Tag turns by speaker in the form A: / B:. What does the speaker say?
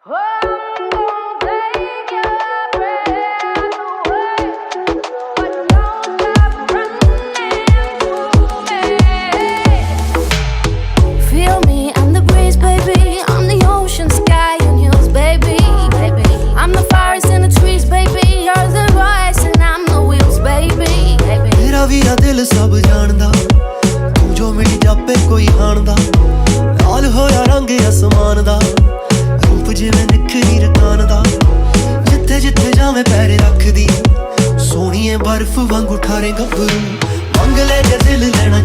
A: Feel me, I'm the breeze, baby. I'm the ocean, sky, and hills, baby. I'm the forest and the trees, baby. You're the voice and I'm the wheels, baby.
B: तेरा भी आ दिल सब जानदा, तू जो मिल जापे कोई हाणदा। लाल होया रंग आसमान दा, रूप जिवें निखरी रकान दा। जिथे जिथे जावें पैर रखदी, सोहणीए बर्फ वांगू ठारे गभरू। मंग ले जे दिल लेना